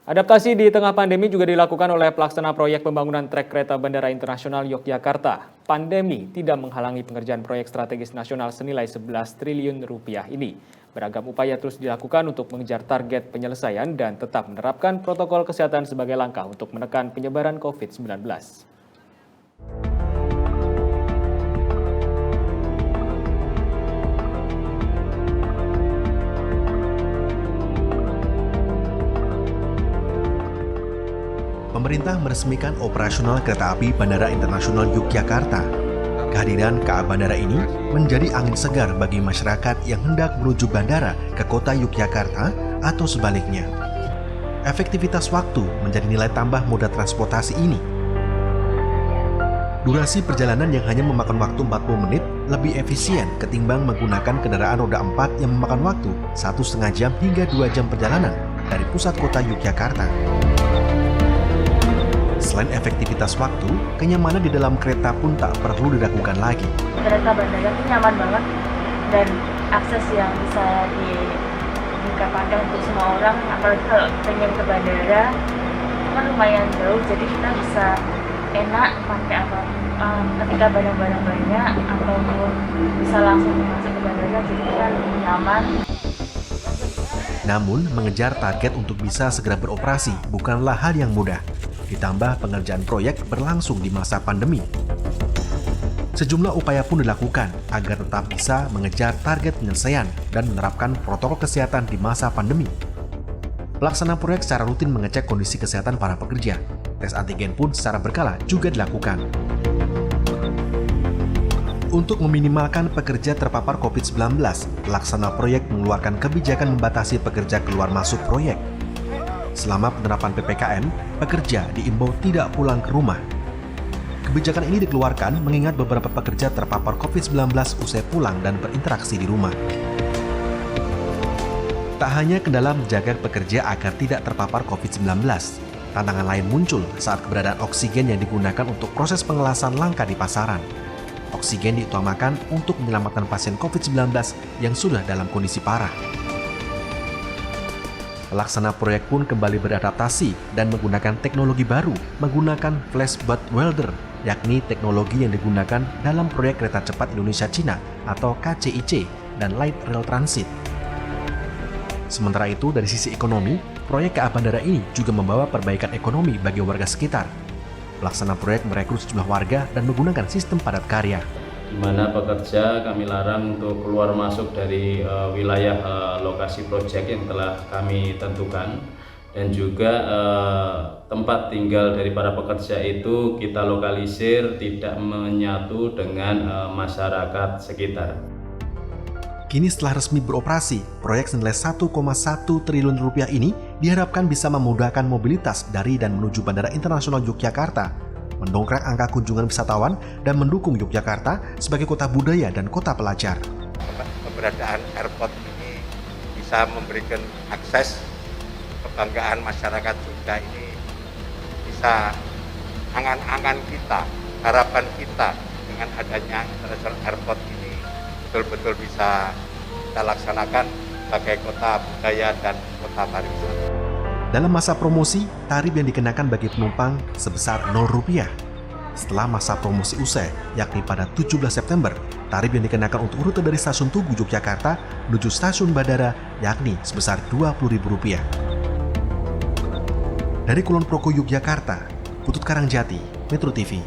Adaptasi di tengah pandemi juga dilakukan oleh pelaksana proyek pembangunan trek kereta Bandara Internasional Yogyakarta. Pandemi tidak menghalangi pengerjaan proyek strategis nasional senilai 11 triliun rupiah ini. Beragam upaya terus dilakukan untuk mengejar target penyelesaian dan tetap menerapkan protokol kesehatan sebagai langkah untuk menekan penyebaran COVID-19. Pemerintah meresmikan operasional kereta api Bandara Internasional Yogyakarta. Kehadiran KA Bandara ini menjadi angin segar bagi masyarakat yang hendak menuju bandara ke kota Yogyakarta atau sebaliknya. Efektivitas waktu menjadi nilai tambah moda transportasi ini. Durasi perjalanan yang hanya memakan waktu 40 menit lebih efisien ketimbang menggunakan kendaraan roda 4 yang memakan waktu 1,5 jam hingga 2 jam perjalanan dari pusat kota Yogyakarta. Selain efektivitas waktu, kenyamanan di dalam kereta pun tak perlu diragukan lagi. Kereta bandara itu nyaman banget dan akses yang bisa dikatakan untuk semua orang, apalagi kalau pengen ke bandara kan lumayan jauh, jadi kita bisa enak pakai apa ketika barang-barang banyak ataupun bisa langsung masuk ke bandara, jadi kita lebih nyaman. Namun, mengejar target untuk bisa segera beroperasi bukanlah hal yang mudah. Ditambah pengerjaan proyek berlangsung di masa pandemi. Sejumlah upaya pun dilakukan agar tetap bisa mengejar target penyelesaian dan menerapkan protokol kesehatan di masa pandemi. Pelaksana proyek secara rutin mengecek kondisi kesehatan para pekerja. Tes antigen pun secara berkala juga dilakukan. Untuk meminimalkan pekerja terpapar COVID-19, pelaksana proyek mengeluarkan kebijakan membatasi pekerja keluar masuk proyek. Selama penerapan PPKM, pekerja diimbau tidak pulang ke rumah. Kebijakan ini dikeluarkan mengingat beberapa pekerja terpapar COVID-19 usai pulang dan berinteraksi di rumah. Tak hanya kendala menjaga pekerja agar tidak terpapar COVID-19, tantangan lain muncul saat keberadaan oksigen yang digunakan untuk proses pengelasan langka di pasaran. Oksigen diutamakan untuk menyelamatkan pasien COVID-19 yang sudah dalam kondisi parah. Pelaksana proyek pun kembali beradaptasi dan menggunakan teknologi baru, menggunakan flash butt welder, yakni teknologi yang digunakan dalam proyek kereta cepat Indonesia-Cina atau KCIC dan Light Rail Transit. Sementara itu, dari sisi ekonomi, proyek KA Bandara ini juga membawa perbaikan ekonomi bagi warga sekitar. Pelaksana proyek merekrut sejumlah warga dan menggunakan sistem padat karya. Di mana pekerja kami larang untuk keluar masuk dari wilayah lokasi proyek yang telah kami tentukan, dan juga tempat tinggal dari para pekerja itu kita lokalisir tidak menyatu dengan masyarakat sekitar. Kini setelah resmi beroperasi, proyek senilai 1,1 triliun rupiah ini diharapkan bisa memudahkan mobilitas dari dan menuju Bandara Internasional Yogyakarta, mendongkrak angka kunjungan wisatawan dan mendukung Yogyakarta sebagai kota budaya dan kota pelajar. Keberadaan airport ini bisa memberikan akses kebanggaan masyarakat Jogja ini, bisa angan-angan kita, harapan kita dengan adanya International Airport ini betul-betul bisa kita laksanakan sebagai kota budaya dan kota pariwisata. Dalam masa promosi, tarif yang dikenakan bagi penumpang sebesar Rp0. Setelah masa promosi usai, yakni pada 17 September, tarif yang dikenakan untuk rute dari stasiun Tugu Yogyakarta menuju stasiun bandara yakni sebesar Rp20.000. Dari Kulon Progo Yogyakarta, Putut Karangjati, Metro TV.